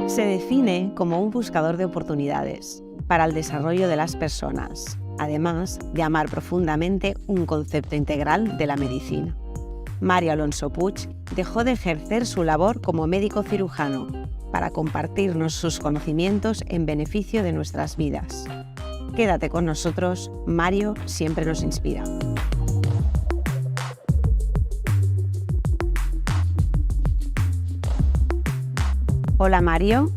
Se define como un buscador de oportunidades para el desarrollo de las personas, además de amar profundamente un concepto integral de la medicina. Mario Alonso Puig dejó de ejercer su labor como médico cirujano para compartirnos sus conocimientos en beneficio de nuestras vidas. Quédate con nosotros, Mario siempre nos inspira. Hola Mario,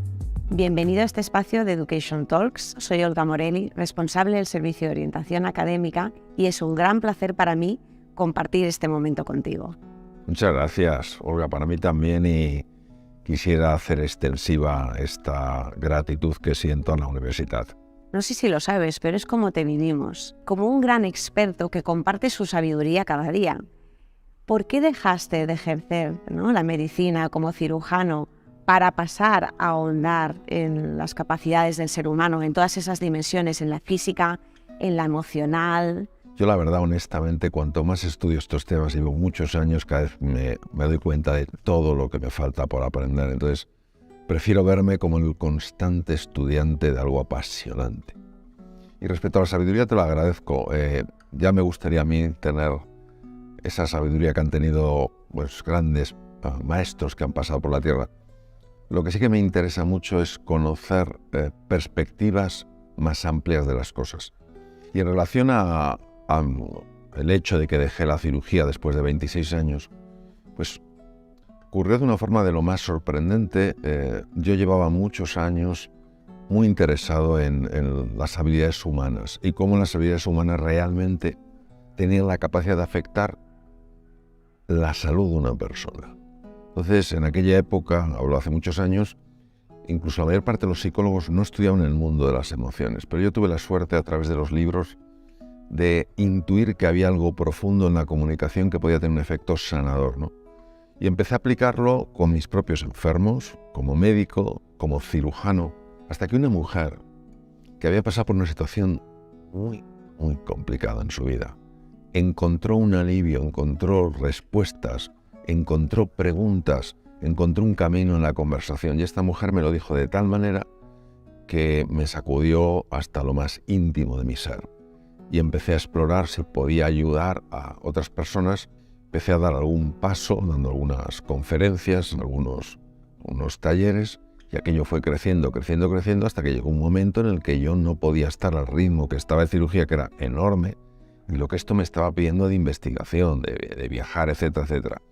bienvenido a este espacio de Education Talks. Soy Olga Morelli, responsable del Servicio de Orientación Académica, y es un gran placer para mí compartir este momento contigo. Muchas gracias, Olga, para mí también, y quisiera hacer extensiva esta gratitud que siento a la universidad. No sé si lo sabes, pero es como te vivimos, como un gran experto que comparte su sabiduría cada día. ¿Por qué dejaste de ejercer, la medicina como cirujano para pasar a ahondar en las capacidades del ser humano, en todas esas dimensiones, en la física, en la emocional? Yo la verdad, honestamente, cuanto más estudio estos temas, llevo muchos años, cada vez me doy cuenta de todo lo que me falta por aprender. Entonces, prefiero verme como el constante estudiante de algo apasionante. Y respecto a la sabiduría, te lo agradezco. Ya me gustaría a mí tener esa sabiduría que han tenido grandes maestros que han pasado por la Tierra. Lo que sí que me interesa mucho es conocer perspectivas más amplias de las cosas. Y en relación a el hecho de que dejé la cirugía después de 26 años, pues ocurrió de una forma de lo más sorprendente. Yo llevaba muchos años muy interesado en las habilidades humanas y cómo las habilidades humanas realmente tenían la capacidad de afectar la salud de una persona. Entonces, en aquella época, hablo hace muchos años, incluso la mayor parte de los psicólogos no estudiaban el mundo de las emociones, pero yo tuve la suerte, a través de los libros, de intuir que había algo profundo en la comunicación que podía tener un efecto sanador, ¿no? Y empecé a aplicarlo con mis propios enfermos, como médico, como cirujano, hasta que una mujer que había pasado por una situación muy, muy complicada en su vida, encontró un alivio, encontró respuestas, encontró preguntas, encontró un camino en la conversación. Y esta mujer me lo dijo de tal manera que me sacudió hasta lo más íntimo de mi ser. Y empecé a explorar si podía ayudar a otras personas. Empecé a dar algún paso, dando algunas conferencias, unos talleres, y aquello fue creciendo, hasta que llegó un momento en el que yo no podía estar al ritmo que estaba de cirugía, que era enorme, y lo que esto me estaba pidiendo de investigación, de viajar, etcétera, etcétera.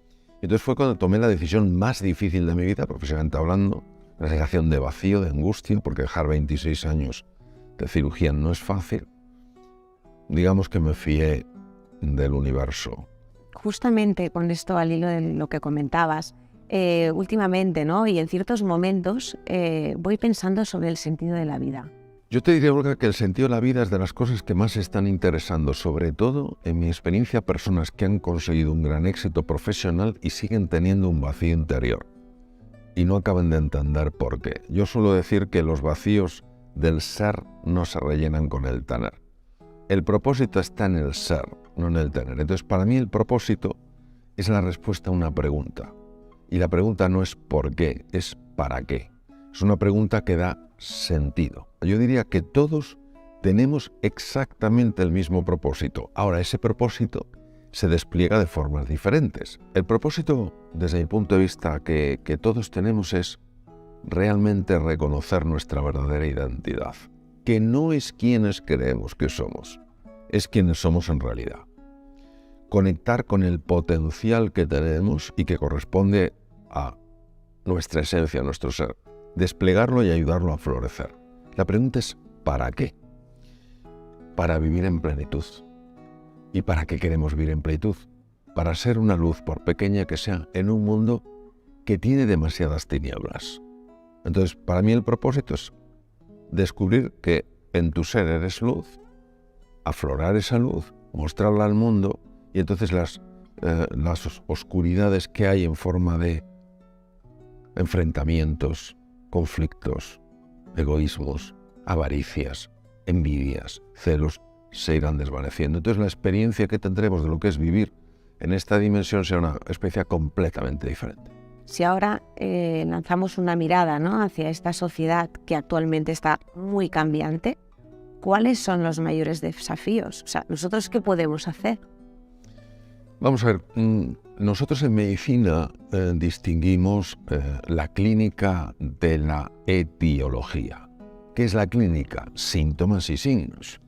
Entonces fue cuando tomé la decisión más difícil de mi vida, profesionalmente hablando, una sensación de vacío, de angustia, porque dejar 26 años de cirugía no es fácil. Digamos que me fié del universo. Justamente con esto, al hilo de lo que comentabas, últimamente, y en ciertos momentos, voy pensando sobre el sentido de la vida. Yo te diría, Olga, que el sentido de la vida es de las cosas que más se están interesando, sobre todo, en mi experiencia, personas que han conseguido un gran éxito profesional y siguen teniendo un vacío interior y no acaban de entender por qué. Yo suelo decir que los vacíos del ser no se rellenan con el tener. El propósito está en el ser, no en el tener. Entonces, para mí el propósito es la respuesta a una pregunta. Y la pregunta no es por qué, es para qué. Es una pregunta que da sentido. Yo diría que todos tenemos exactamente el mismo propósito. Ahora, ese propósito se despliega de formas diferentes. El propósito, desde mi punto de vista, que todos tenemos es realmente reconocer nuestra verdadera identidad, que no es quienes creemos que somos, es quienes somos en realidad. Conectar con el potencial que tenemos y que corresponde a nuestra esencia, a nuestro ser. Desplegarlo y ayudarlo a florecer. La pregunta es ¿para qué? Para vivir en plenitud. ¿Y para qué queremos vivir en plenitud? Para ser una luz, por pequeña que sea, en un mundo que tiene demasiadas tinieblas. Entonces, para mí el propósito es descubrir que en tu ser eres luz, aflorar esa luz, mostrarla al mundo, y entonces las oscuridades que hay en forma de enfrentamientos, conflictos, egoísmos, avaricias, envidias, celos se irán desvaneciendo. Entonces la experiencia que tendremos de lo que es vivir en esta dimensión será una experiencia completamente diferente. Si ahora lanzamos una mirada, ¿no?, hacia esta sociedad que actualmente está muy cambiante, ¿cuáles son los mayores desafíos? O sea, ¿nosotros qué podemos hacer? Vamos a ver, nosotros en medicina distinguimos la clínica de la etiología. ¿Qué es la clínica? Síntomas y signos.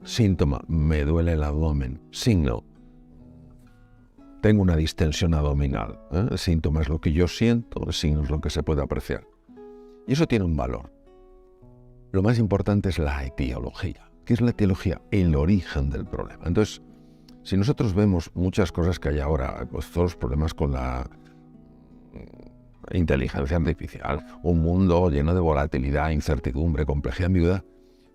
Síntoma, me duele el abdomen. Signo, tengo una distensión abdominal. El síntoma es lo que yo siento, el signo es lo que se puede apreciar. Y eso tiene un valor. Lo más importante es la etiología. ¿Qué es la etiología? El origen del problema. Entonces, si nosotros vemos muchas cosas que hay ahora, pues todos los problemas con la inteligencia artificial, un mundo lleno de volatilidad, incertidumbre, complejidad, ambigüedad,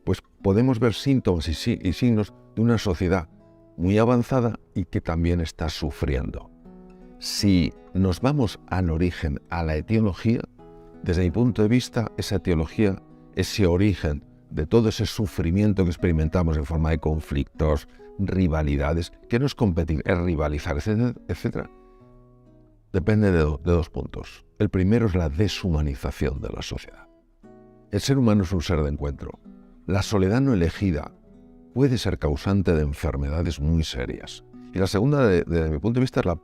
pues podemos ver síntomas y signos de una sociedad muy avanzada y que también está sufriendo. Si nos vamos al origen, a la etiología, desde mi punto de vista, esa etiología, ese origen de todo ese sufrimiento que experimentamos en forma de conflictos, rivalidades, que no es competir, es rivalizar, etcétera, etcétera, depende de dos puntos. El primero es la deshumanización de la sociedad. El ser humano es un ser de encuentro. La soledad no elegida puede ser causante de enfermedades muy serias. Y la segunda, desde mi punto de vista, es la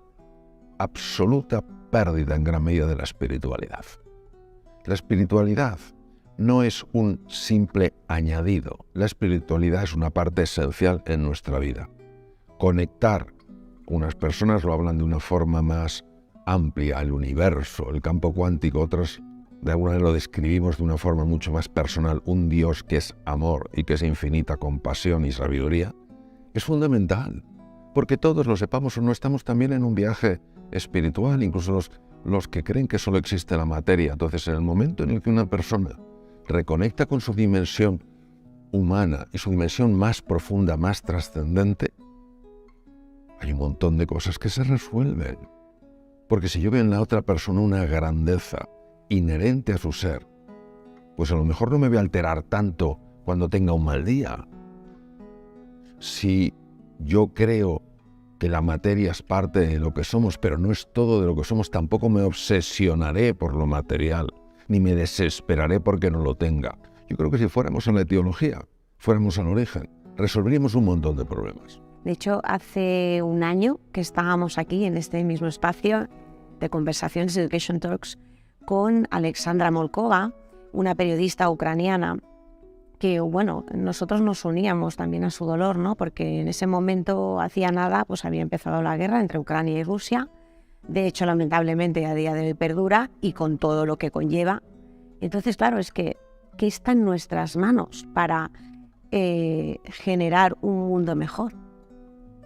absoluta pérdida en gran medida de la espiritualidad. La espiritualidad no es un simple añadido. La espiritualidad es una parte esencial en nuestra vida. Conectar, unas personas lo hablan de una forma más amplia, el universo, el campo cuántico, otros de alguna manera lo describimos de una forma mucho más personal, un Dios que es amor y que es infinita compasión y sabiduría, es fundamental, porque todos lo sepamos o no estamos también en un viaje espiritual, incluso los que creen que solo existe la materia. Entonces, en el momento en el que una persona reconecta con su dimensión humana y su dimensión más profunda, más trascendente, hay un montón de cosas que se resuelven. Porque si yo veo en la otra persona una grandeza inherente a su ser, pues a lo mejor no me voy a alterar tanto cuando tenga un mal día. Si yo creo que la materia es parte de lo que somos, pero no es todo de lo que somos, tampoco me obsesionaré por lo material, ni me desesperaré porque no lo tenga. Yo creo que si fuéramos a la etiología, fuéramos al origen, resolveríamos un montón de problemas. De hecho, hace un año que estábamos aquí en este mismo espacio de conversaciones, Education Talks, con Alexandra Molkova, una periodista ucraniana, que bueno, nosotros nos uníamos también a su dolor, ¿no? Porque en ese momento, hacía nada, pues había empezado la guerra entre Ucrania y Rusia. De hecho, lamentablemente, a día de hoy perdura y con todo lo que conlleva. Entonces, claro, es que está en nuestras manos para generar un mundo mejor.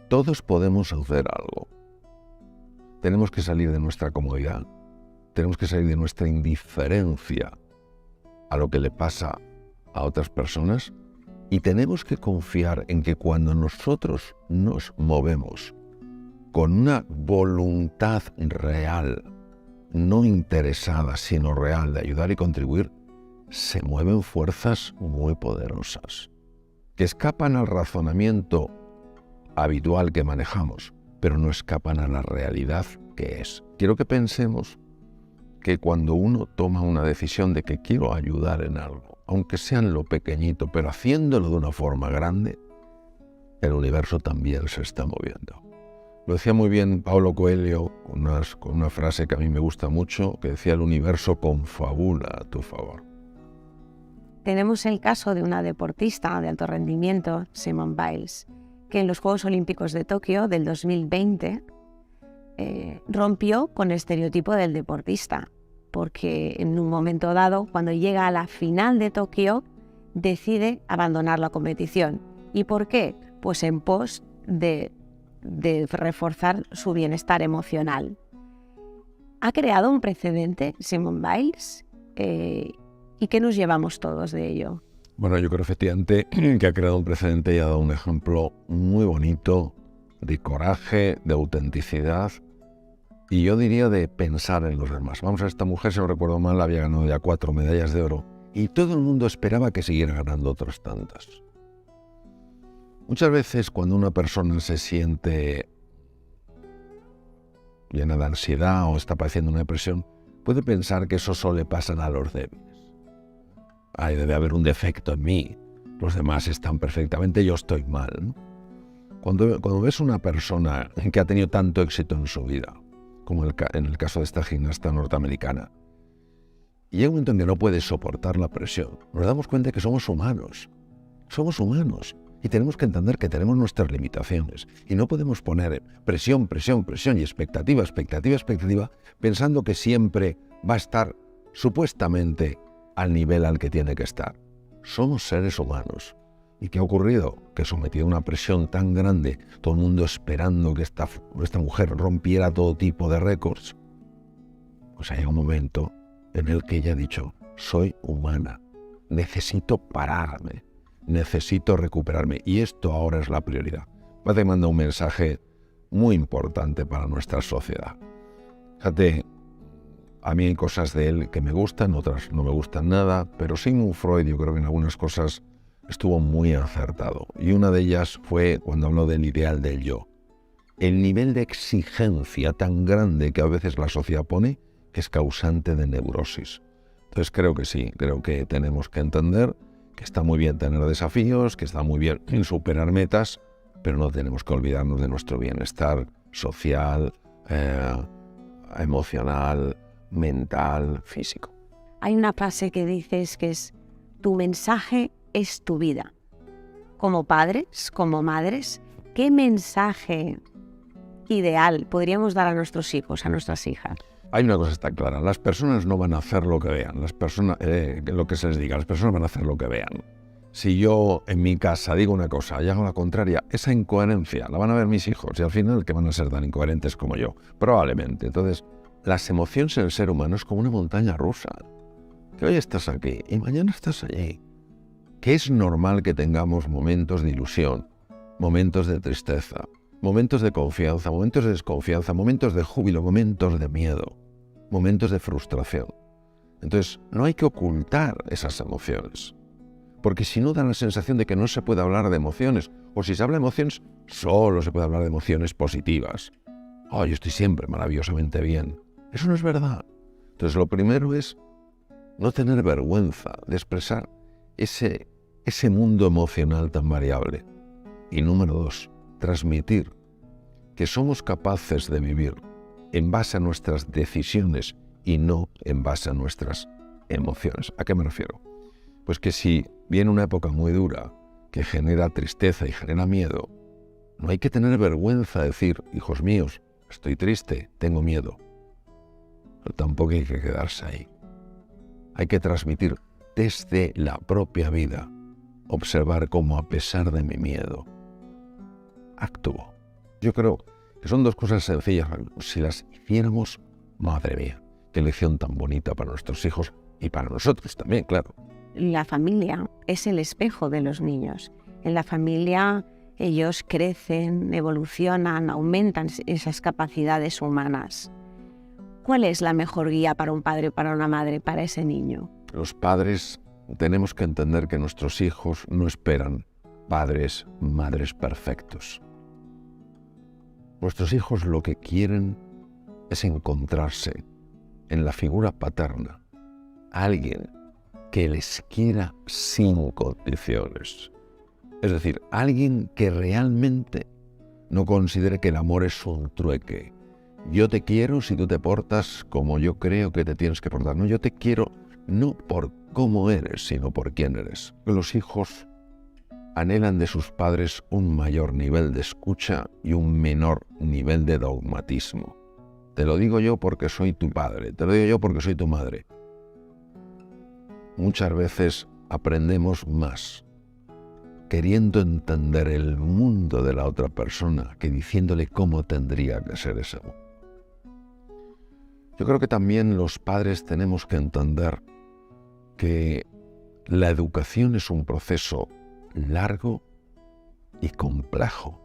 Todos podemos hacer algo. Tenemos que salir de nuestra comodidad. Tenemos que salir de nuestra indiferencia a lo que le pasa a otras personas y tenemos que confiar en que cuando nosotros nos movemos con una voluntad real, no interesada, sino real de ayudar y contribuir, se mueven fuerzas muy poderosas que escapan al razonamiento habitual que manejamos, pero no escapan a la realidad que es. Quiero que pensemos que cuando uno toma una decisión de que quiero ayudar en algo, aunque sea en lo pequeñito, pero haciéndolo de una forma grande, el universo también se está moviendo. Lo decía muy bien Paulo Coelho con una frase que a mí me gusta mucho, que decía: el universo confabula a tu favor. Tenemos el caso de una deportista de alto rendimiento, Simone Biles, que en los Juegos Olímpicos de Tokio del 2020 rompió con el estereotipo del deportista, porque en un momento dado, cuando llega a la final de Tokio, decide abandonar la competición. ¿Y por qué? Pues en pos de reforzar su bienestar emocional. Ha creado un precedente Simone Biles, ¿y qué nos llevamos todos de ello? Bueno, yo creo efectivamente que ha creado un precedente y ha dado un ejemplo muy bonito de coraje, de autenticidad Y yo diría de pensar en los demás. Vamos a esta mujer, si no recuerdo mal, había ganado ya 4 medallas de oro y todo el mundo esperaba que siguiera ganando otras tantas. Muchas veces cuando una persona se siente llena de ansiedad o está padeciendo una depresión, puede pensar que eso solo le pasa a los débiles. Ay, debe haber un defecto en mí. Los demás están perfectamente, yo estoy mal, ¿no? Cuando ves una persona que ha tenido tanto éxito en su vida, como en el caso de esta gimnasta norteamericana, y llega un momento en que no puede soportar la presión, nos damos cuenta de que somos humanos. Somos humanos y tenemos que entender que tenemos nuestras limitaciones y no podemos poner presión, presión, presión y expectativa, expectativa, expectativa, pensando que siempre va a estar supuestamente al nivel al que tiene que estar. Somos seres humanos. ¿Y qué ha ocurrido? Que sometido a una presión tan grande, todo el mundo esperando que esta mujer rompiera todo tipo de récords, pues hay un momento en el que ella ha dicho, soy humana, necesito pararme, necesito recuperarme, y esto ahora es la prioridad. Me manda un mensaje muy importante para nuestra sociedad. Fíjate, a mí hay cosas de él que me gustan, otras no me gustan nada, pero Sigmund Freud yo creo que en algunas cosas estuvo muy acertado. Y una de ellas fue cuando habló del ideal del yo. El nivel de exigencia tan grande que a veces la sociedad pone que es causante de neurosis. Entonces creo que sí, creo que tenemos que entender que está muy bien tener desafíos, que está muy bien superar metas, pero no tenemos que olvidarnos de nuestro bienestar social, emocional, mental, físico. Hay una frase que dices que es, tu mensaje es tu vida. Como padres, como madres, ¿qué mensaje ideal podríamos dar a nuestros hijos, a nuestras hijas? Hay una cosa que está clara, las personas no van a hacer lo que vean, lo que se les diga, las personas van a hacer lo que vean. Si yo en mi casa digo una cosa y hago la contraria, esa incoherencia la van a ver mis hijos y al final que van a ser tan incoherentes como yo, probablemente. Entonces, las emociones en el ser humano es como una montaña rusa, que hoy estás aquí y mañana estás allí. Que es normal que tengamos momentos de ilusión, momentos de tristeza, momentos de confianza, momentos de desconfianza, momentos de júbilo, momentos de miedo, momentos de frustración. Entonces, no hay que ocultar esas emociones, porque si no da la sensación de que no se puede hablar de emociones, o si se habla de emociones, solo se puede hablar de emociones positivas. Oh, yo estoy siempre maravillosamente bien. Eso no es verdad. Entonces, lo primero es no tener vergüenza de expresar ese mundo emocional tan variable. Y número 2, transmitir que somos capaces de vivir en base a nuestras decisiones y no en base a nuestras emociones. ¿A qué me refiero? Pues que si viene una época muy dura que genera tristeza y genera miedo, no hay que tener vergüenza de decir, hijos míos, estoy triste, tengo miedo. Pero tampoco hay que quedarse ahí. Hay que transmitir desde la propia vida, observar cómo a pesar de mi miedo, actúo. Yo creo que son dos cosas sencillas. Si las hiciéramos, madre mía, qué lección tan bonita para nuestros hijos y para nosotros también, claro. La familia es el espejo de los niños. En la familia ellos crecen, evolucionan, aumentan esas capacidades humanas. ¿Cuál es la mejor guía para un padre, para una madre, para ese niño? Los padres tenemos que entender que nuestros hijos no esperan padres, madres perfectos. Nuestros hijos lo que quieren es encontrarse en la figura paterna, alguien que les quiera sin condiciones. Es decir, alguien que realmente no considere que el amor es un trueque. Yo te quiero si tú te portas como yo creo que te tienes que portar. No, yo te quiero no por cómo eres, sino por quién eres. Los hijos anhelan de sus padres un mayor nivel de escucha y un menor nivel de dogmatismo. Te lo digo yo porque soy tu padre, te lo digo yo porque soy tu madre. Muchas veces aprendemos más queriendo entender el mundo de la otra persona que diciéndole cómo tendría que ser ese mundo. Yo creo que también los padres tenemos que entender que la educación es un proceso largo y complejo.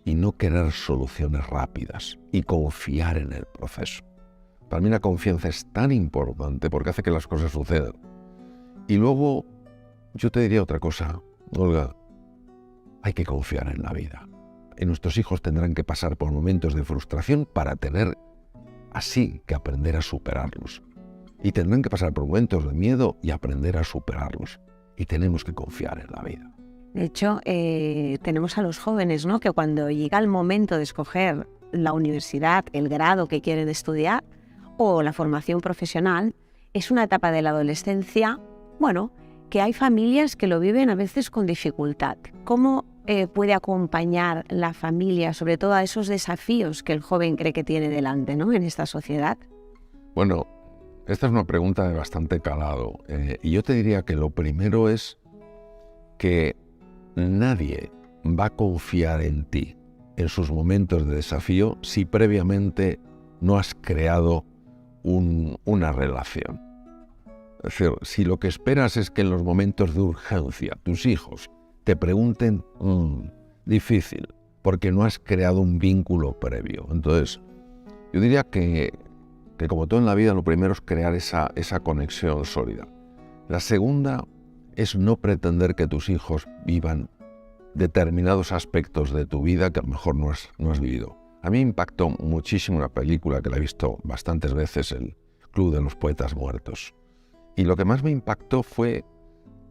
y no querer soluciones rápidas y confiar en el proceso. Para mí la confianza es tan importante porque hace que las cosas sucedan. Y luego yo te diría otra cosa, Olga, hay que confiar en la vida. Y nuestros hijos tendrán que pasar por momentos de frustración para tener así que aprender a superarlos. Y tendrán que pasar por momentos de miedo y aprender a superarlos. Y tenemos que confiar en la vida. De hecho, tenemos a los jóvenes, ¿no?, que cuando llega el momento de escoger la universidad, el grado que quieren estudiar o la formación profesional, es una etapa de la adolescencia, bueno, que hay familias que lo viven a veces con dificultad. ¿Cómo puede acompañar la familia, sobre todo a esos desafíos que el joven cree que tiene delante, ¿no?, en esta sociedad? Bueno, esta es una pregunta de bastante calado. Y yo te diría que lo primero es que nadie va a confiar en ti en sus momentos de desafío si previamente no has creado una relación. Es decir, si lo que esperas es que en los momentos de urgencia tus hijos te pregunten, difícil, porque no has creado un vínculo previo. Entonces, yo diría que como todo en la vida, lo primero es crear esa conexión sólida. La segunda es no pretender que tus hijos vivan determinados aspectos de tu vida que a lo mejor no has vivido. A mí me impactó muchísimo una película que la he visto bastantes veces, El Club de los Poetas Muertos. Y lo que más me impactó fue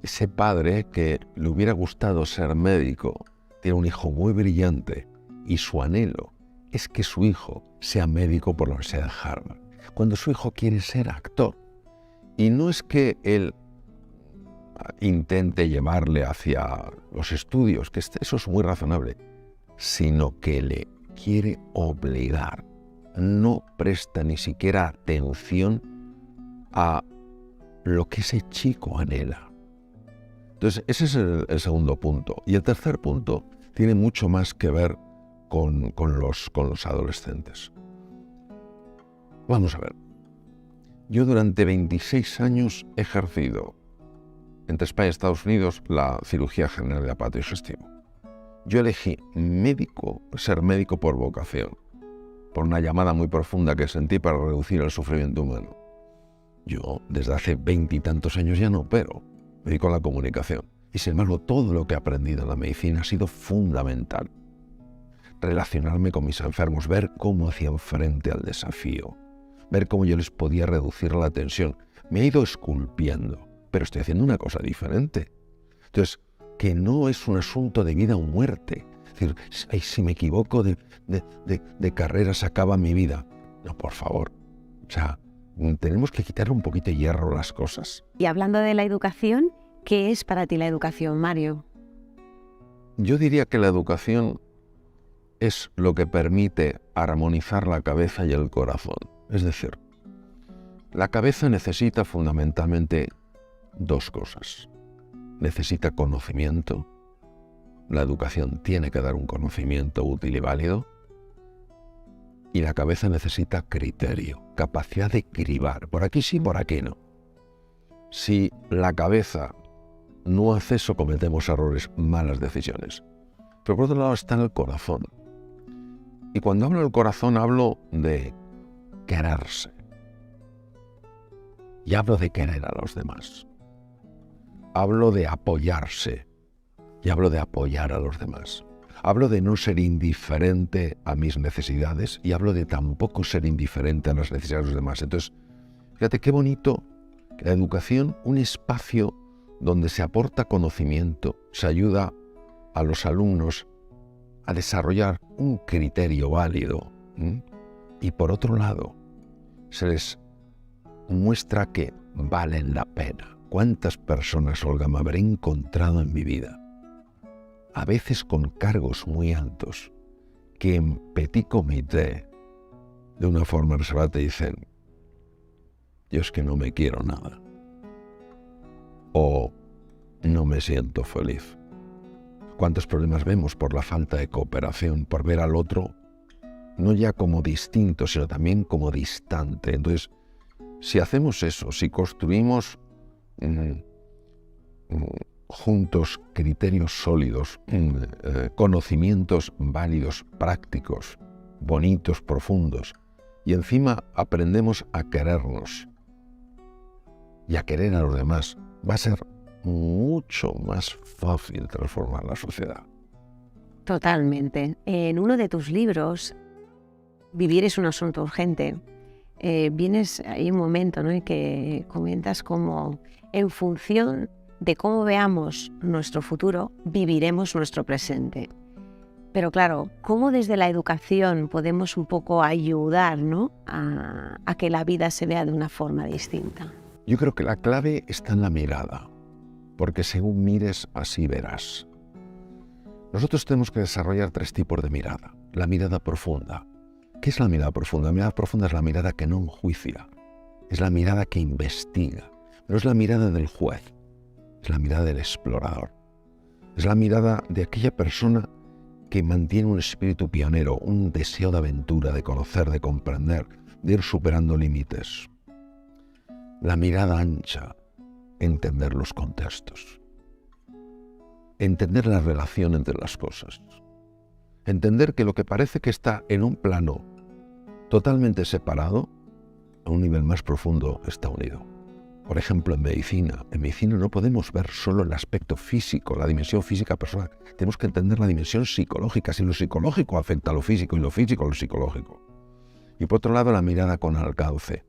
ese padre que le hubiera gustado ser médico, tiene un hijo muy brillante y su anhelo es que su hijo sea médico por la Universidad de Harvard, cuando su hijo quiere ser actor. Y no es que él intente llevarle hacia los estudios, que eso es muy razonable, sino que le quiere obligar. No presta ni siquiera atención a lo que ese chico anhela. Entonces, ese es el segundo punto. Y el tercer punto tiene mucho más que ver con los adolescentes. Vamos a ver. Yo durante 26 años he ejercido entre España y Estados Unidos la cirugía general de aparato digestivo. Yo elegí ser médico por vocación, por una llamada muy profunda que sentí para reducir el sufrimiento humano. Yo, desde hace 20 y tantos años ya no opero, me dedico a la comunicación. Y sin embargo, todo lo que he aprendido en la medicina ha sido fundamental. Relacionarme con mis enfermos, ver cómo hacían frente al desafío, ver cómo yo les podía reducir la tensión. Me he ido esculpiendo, pero estoy haciendo una cosa diferente. Entonces, que no es un asunto de vida o muerte. Es decir, si me equivoco de carrera se acaba mi vida. No, por favor. O sea, tenemos que quitar un poquito de hierro a las cosas. Y hablando de la educación, ¿qué es para ti la educación, Mario? Yo diría que la educación es lo que permite armonizar la cabeza y el corazón. Es decir, la cabeza necesita fundamentalmente dos cosas. Necesita conocimiento. La educación tiene que dar un conocimiento útil y válido. Y la cabeza necesita criterio, capacidad de cribar. Por aquí sí, por aquí no. Si la cabeza no hace eso, cometemos errores, malas decisiones. Pero por otro lado está en el corazón. Y cuando hablo del corazón hablo de quererse. Y hablo de querer a los demás. Hablo de apoyarse. Y hablo de apoyar a los demás. Hablo de no ser indiferente a mis necesidades y hablo de tampoco ser indiferente a las necesidades de los demás. Entonces, fíjate qué bonito que la educación, un espacio donde se aporta conocimiento, se ayuda a los alumnos a desarrollar un criterio válido. Y por otro lado, se les muestra que valen la pena. ¿Cuántas personas, Olga, me habré encontrado en mi vida? A veces con cargos muy altos, que en petit comité, de una forma reservada, te dicen, yo es que no me quiero nada. O no me siento feliz. ¿Cuántos problemas vemos por la falta de cooperación, por ver al otro, no ya como distinto, sino también como distante? Entonces, si hacemos eso, si construimos juntos criterios sólidos, conocimientos válidos, prácticos, bonitos, profundos, y encima aprendemos a querernos y a querer a los demás, va a ser mucho más fácil transformar la sociedad. Totalmente. En uno de tus libros, Vivir es un asunto urgente, hay un momento, ¿no?, en que comentas cómo en función de cómo veamos nuestro futuro, viviremos nuestro presente. Pero claro, ¿cómo desde la educación podemos un poco ayudar, ¿no?, a que la vida se vea de una forma distinta? Yo creo que la clave está en la mirada, porque según mires, así verás. Nosotros tenemos que desarrollar 3 tipos de mirada. La mirada profunda. ¿Qué es la mirada profunda? La mirada profunda es la mirada que no enjuicia, es la mirada que investiga, no es la mirada del juez, es la mirada del explorador, es la mirada de aquella persona que mantiene un espíritu pionero, un deseo de aventura, de conocer, de comprender, de ir superando límites. La mirada ancha, entender los contextos, entender la relación entre las cosas, entender que lo que parece que está en un plano totalmente separado, a un nivel más profundo está unido. Por ejemplo, en medicina no podemos ver solo el aspecto físico, la dimensión física personal. Tenemos que entender la dimensión psicológica, si lo psicológico afecta a lo físico y lo físico a lo psicológico. Y por otro lado, la mirada con alcance.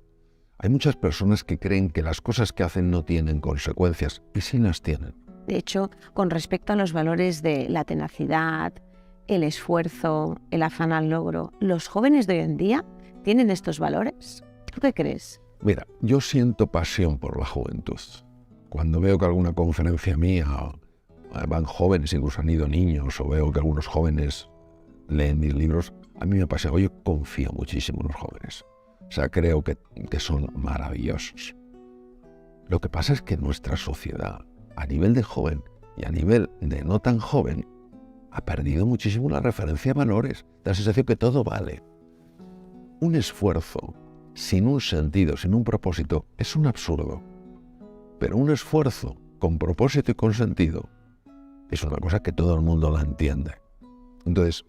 Hay muchas personas que creen que las cosas que hacen no tienen consecuencias, y sí las tienen. De hecho, con respecto a los valores de la tenacidad, el esfuerzo, el afán al logro, ¿los jóvenes de hoy en día tienen estos valores? ¿Tú qué crees? Mira, yo siento pasión por la juventud. Cuando veo que alguna conferencia mía van jóvenes, incluso han ido niños, o veo que algunos jóvenes leen mis libros, a mí me apasiona. Yo confío muchísimo en los jóvenes. O sea, creo que son maravillosos. Lo que pasa es que nuestra sociedad, a nivel de joven y a nivel de no tan joven, ha perdido muchísimo la referencia a valores. Da la sensación que todo vale. Un esfuerzo sin un sentido, sin un propósito, es un absurdo. Pero un esfuerzo con propósito y con sentido es una cosa que todo el mundo la entiende. Entonces,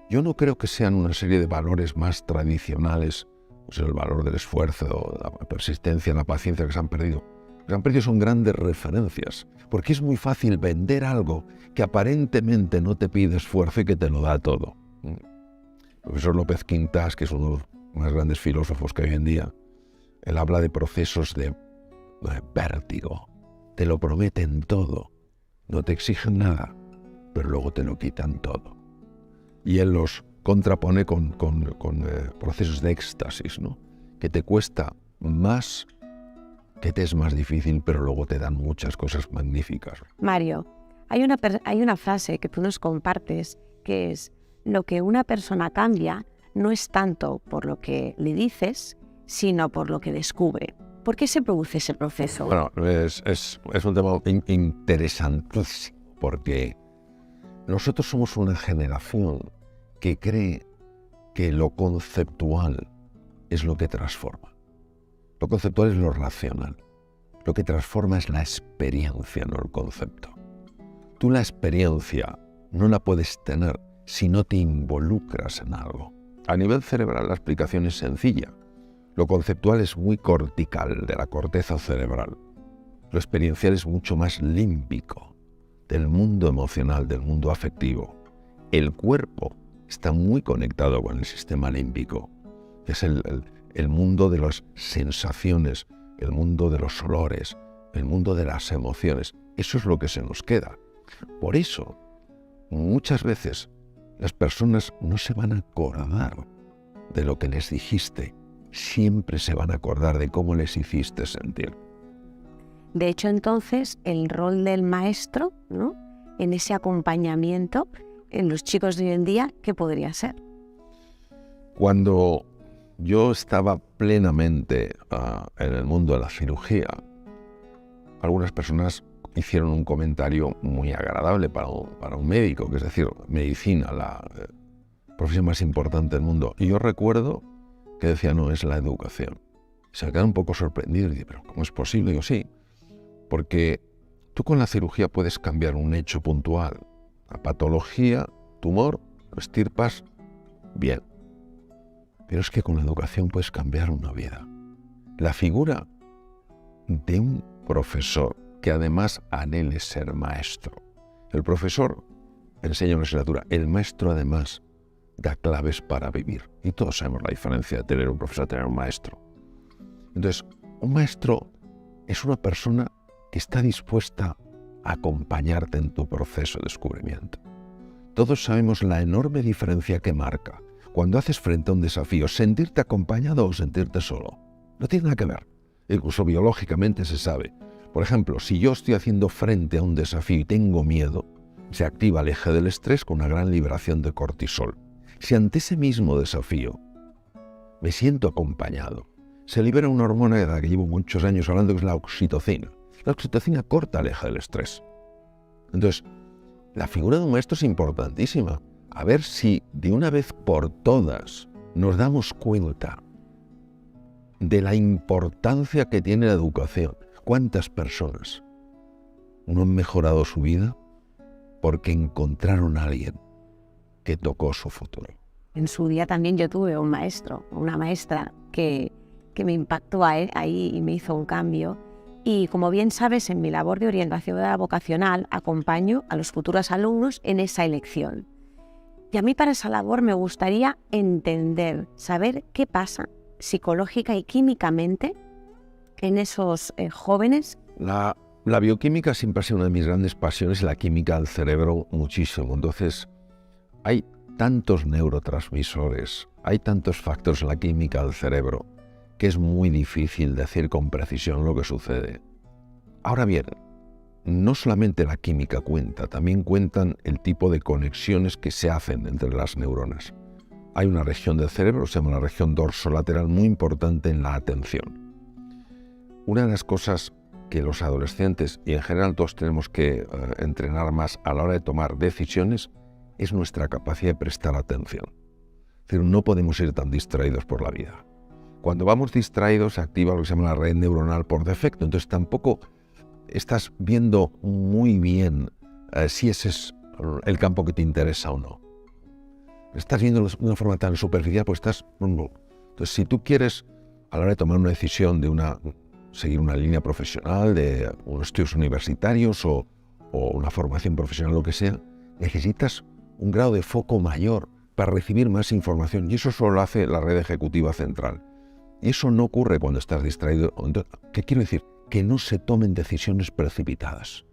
yo no creo que sean una serie de valores más tradicionales, pues el valor del esfuerzo, la persistencia, la paciencia que se han perdido. Lo que se han perdido son grandes referencias, porque es muy fácil vender algo que aparentemente no te pide esfuerzo y que te lo da todo. El profesor López Quintás, que es uno de los más grandes filósofos que hay hoy en día, él habla de procesos de vértigo. Te lo prometen todo, no te exigen nada, pero luego te lo quitan todo. Y él los contrapone con procesos de éxtasis, ¿no?, que te cuesta más, que te es más difícil, pero luego te dan muchas cosas magníficas. Mario, hay una frase que tú nos compartes que es: lo que una persona cambia no es tanto por lo que le dices, sino por lo que descubre. ¿Por qué se produce ese proceso? Bueno, es un tema interesantísimo, porque nosotros somos una generación que cree que lo conceptual es lo que transforma. Lo conceptual es lo racional. Lo que transforma es la experiencia, no el concepto. Tú la experiencia no la puedes tener si no te involucras en algo. A nivel cerebral la explicación es sencilla. Lo conceptual es muy cortical, de la corteza cerebral. Lo experiencial es mucho más límbico, del mundo emocional, del mundo afectivo. El cuerpo está muy conectado con el sistema límbico, que es el mundo de las sensaciones, el mundo de los olores, el mundo de las emociones. Eso es lo que se nos queda. Por eso, muchas veces las personas no se van a acordar de lo que les dijiste, siempre se van a acordar de cómo les hiciste sentir. De hecho, entonces, el rol del maestro, ¿no?, en ese acompañamiento en los chicos de hoy en día, ¿qué podría ser? Cuando yo estaba plenamente en el mundo de la cirugía, algunas personas hicieron un comentario muy agradable para un médico, que es decir, medicina, la profesión más importante del mundo. Y yo recuerdo que decía: no, es la educación. Se me quedaron un poco sorprendidos y dije: ¿pero cómo es posible? Y digo: sí, porque Tú con la cirugía puedes cambiar un hecho puntual. La patología, tumor, lo extirpas, bien. Pero es que con la educación puedes cambiar una vida. La figura de un profesor que además anhele ser maestro. El profesor enseña una asignatura, el maestro además da claves para vivir. Y todos sabemos la diferencia de tener un profesor a tener un maestro. Entonces, un maestro es una persona que está dispuesta a acompañarte en tu proceso de descubrimiento. Todos sabemos la enorme diferencia que marca cuando haces frente a un desafío, sentirte acompañado o sentirte solo. No tiene nada que ver. Incluso biológicamente se sabe. Por ejemplo, si yo estoy haciendo frente a un desafío y tengo miedo, se activa el eje del estrés con una gran liberación de cortisol. Si ante ese mismo desafío me siento acompañado, se libera una hormona de la que llevo muchos años hablando, que es la oxitocina. La oxitocina corta el eje del estrés. Entonces, la figura de un maestro es importantísima. A ver si de una vez por todas nos damos cuenta de la importancia que tiene la educación. ¿Cuántas personas no han mejorado su vida porque encontraron a alguien que tocó su futuro? En su día también yo tuve un maestro, una maestra que me impactó ahí y me hizo un cambio. Y como bien sabes, en mi labor de orientación vocacional acompaño a los futuros alumnos en esa elección. Y a mí para esa labor me gustaría entender, saber qué pasa psicológica y químicamente en esos jóvenes. La bioquímica siempre ha sido una de mis grandes pasiones, la química del cerebro muchísimo. Entonces, hay tantos neurotransmisores, hay tantos factores en la química del cerebro que es muy difícil decir con precisión lo que sucede. Ahora bien, no solamente la química cuenta, también cuentan el tipo de conexiones que se hacen entre las neuronas. Hay una región del cerebro, se llama la región dorsolateral, muy importante en la atención. Una de las cosas que los adolescentes, y en general todos tenemos que entrenar más a la hora de tomar decisiones, es nuestra capacidad de prestar atención. Es decir, no podemos ir tan distraídos por la vida. Cuando vamos distraídos se activa lo que se llama la red neuronal por defecto, entonces tampoco estás viendo muy bien si ese es el campo que te interesa o no. Estás viendo de una forma tan superficial, pues estás... Entonces, si tú quieres, a la hora de tomar una decisión de seguir una línea profesional, de unos estudios universitarios o una formación profesional, lo que sea, necesitas un grado de foco mayor para recibir más información, y eso solo lo hace la red ejecutiva central. Y eso no ocurre cuando estás distraído. ¿Qué quiero decir? Que no se tomen decisiones precipitadas.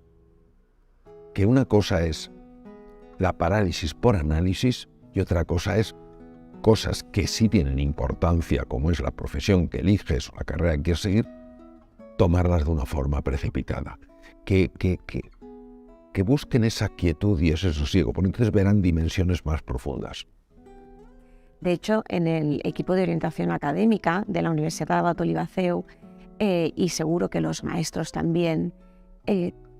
Que una cosa es la parálisis por análisis y otra cosa es cosas que sí tienen importancia, como es la profesión que eliges o la carrera que quieres seguir, tomarlas de una forma precipitada. Que busquen esa quietud y ese sosiego, porque entonces verán dimensiones más profundas. De hecho, en el equipo de orientación académica de la Universidad de Bato Liceu, y seguro que los maestros también,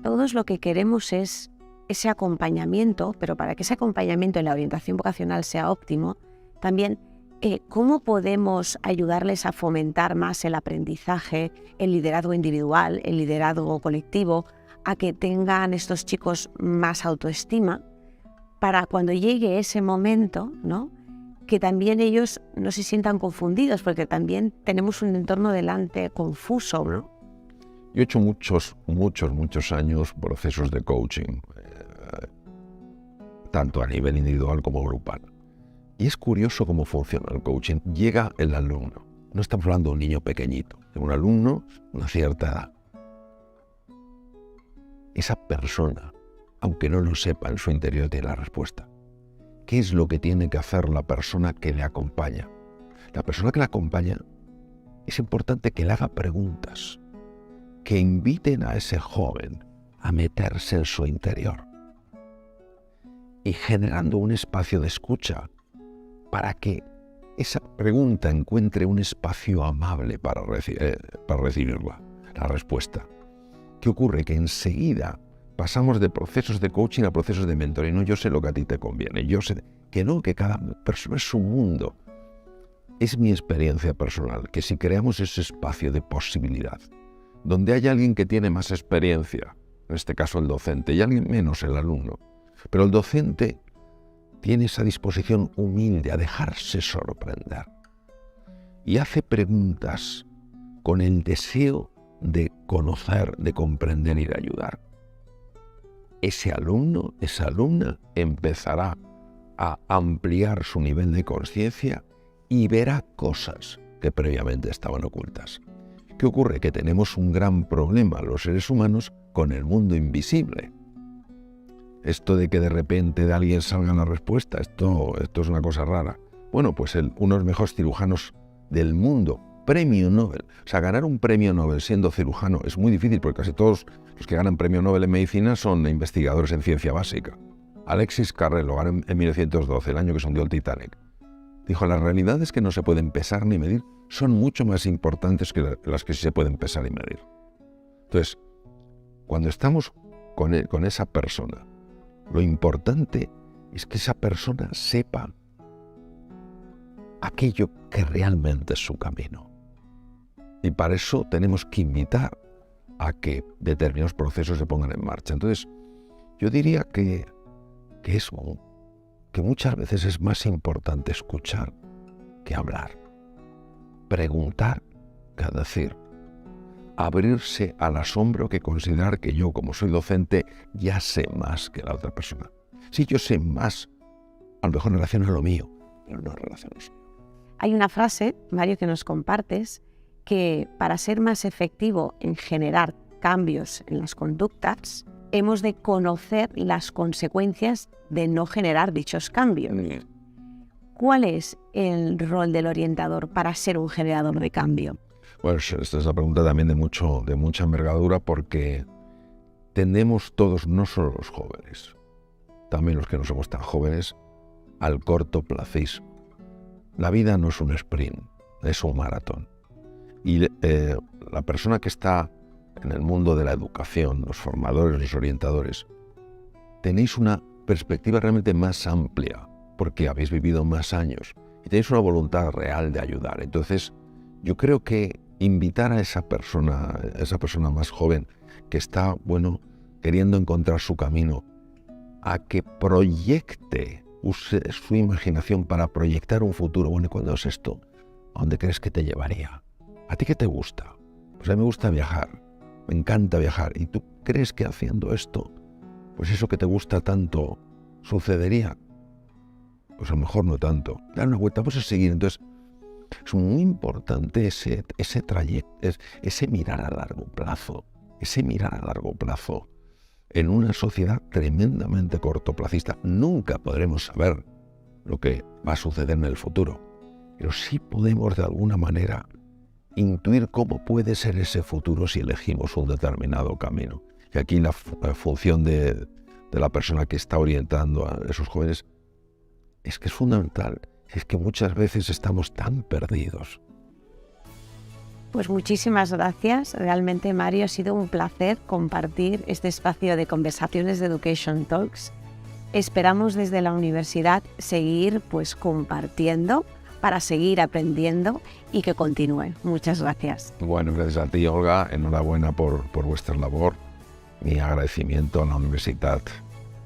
todos lo que queremos es ese acompañamiento, pero para que ese acompañamiento en la orientación vocacional sea óptimo, también cómo podemos ayudarles a fomentar más el aprendizaje, el liderazgo individual, el liderazgo colectivo, a que tengan estos chicos más autoestima, para cuando llegue ese momento, ¿no?, que también ellos no se sientan confundidos, porque también tenemos un entorno delante confuso, ¿no? Yo he hecho muchos años procesos de coaching, tanto a nivel individual como grupal. Y es curioso cómo funciona el coaching. Llega el alumno. No estamos hablando de un niño pequeñito, de un alumno de una cierta edad. Esa persona, aunque no lo sepa, en su interior tiene la respuesta. ¿Qué es lo que tiene que hacer la persona que le acompaña? La persona que le acompaña, es importante que le haga preguntas que inviten a ese joven a meterse en su interior y generando un espacio de escucha para que esa pregunta encuentre un espacio amable para recibirla, la respuesta. ¿Qué ocurre? Que enseguida pasamos de procesos de coaching a procesos de mentoring. No, yo sé lo que a ti te conviene. Yo sé que no, que cada persona es su mundo. Es mi experiencia personal, que si creamos ese espacio de posibilidad, donde hay alguien que tiene más experiencia, en este caso el docente, y alguien menos el alumno. Pero el docente tiene esa disposición humilde a dejarse sorprender y hace preguntas con el deseo de conocer, de comprender y de ayudar. Ese alumno, esa alumna empezará a ampliar su nivel de conciencia y verá cosas que previamente estaban ocultas. ¿Qué ocurre? Que tenemos un gran problema los seres humanos con el mundo invisible. Esto de que de repente de alguien salga la respuesta, esto es una cosa rara. Bueno, pues uno de los mejores cirujanos del mundo, premio Nobel. O sea, ganar un premio Nobel siendo cirujano es muy difícil porque casi todos los que ganan premio Nobel en medicina son investigadores en ciencia básica. Alexis Carrel lo ganó en 1912, el año que se hundió el Titanic. Dijo, las realidades que no se pueden pesar ni medir son mucho más importantes que las que sí se pueden pesar y medir. Entonces, cuando estamos con esa persona, lo importante es que esa persona sepa aquello que realmente es su camino. Y para eso tenemos que invitar a que determinados procesos se pongan en marcha. Entonces, yo diría que muchas veces es más importante escuchar que hablar, preguntar que decir, abrirse al asombro que considerar que yo, como soy docente, ya sé más que la otra persona. Sí, yo sé más, a lo mejor en relación a lo mío, pero no en relación a lo suyo. Hay una frase, Mario, que nos compartes, que para ser más efectivo en generar cambios en las conductas, hemos de conocer las consecuencias de no generar dichos cambios. ¿Cuál es el rol del orientador para ser un generador de cambio? Bueno, esta es una pregunta también de mucha envergadura porque tendemos todos, no solo los jóvenes, también los que no somos tan jóvenes, al cortoplacismo. La vida no es un sprint, es un maratón. Y la persona que está en el mundo de la educación, los formadores, los orientadores, tenéis una perspectiva realmente más amplia porque habéis vivido más años y tenéis una voluntad real de ayudar. Entonces, yo creo que invitar a esa persona más joven que está, queriendo encontrar su camino, a que proyecte, use su imaginación para proyectar un futuro. Bueno, ¿y cuándo es esto? ¿A dónde crees que te llevaría? ¿A ti qué te gusta? Pues a mí me gusta viajar, me encanta viajar. ¿Y tú crees que haciendo esto, pues eso que te gusta tanto, sucedería? Pues a lo mejor no tanto. Dar una vuelta, vamos a seguir. Entonces, es muy importante ese trayecto, ese mirar a largo plazo, en una sociedad tremendamente cortoplacista. Nunca podremos saber lo que va a suceder en el futuro, pero sí podemos de alguna manera intuir cómo puede ser ese futuro si elegimos un determinado camino. Y aquí la función de la persona que está orientando a esos jóvenes es que es fundamental. Es que muchas veces estamos tan perdidos. Pues muchísimas gracias. Realmente, Mario, ha sido un placer compartir este espacio de conversaciones de Education Talks. Esperamos desde la universidad seguir compartiendo para seguir aprendiendo y que continúen. Muchas gracias. Bueno, gracias a ti, Olga. Enhorabuena por vuestra labor. Mi agradecimiento a la Universitat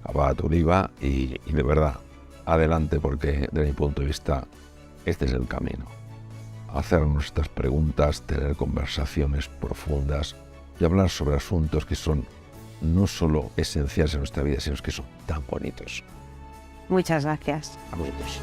Abat Oliba y de verdad, adelante, porque desde mi punto de vista este es el camino. Hacernos estas preguntas, tener conversaciones profundas y hablar sobre asuntos que son no solo esenciales en nuestra vida, sino que son tan bonitos. Muchas gracias. A vosotros.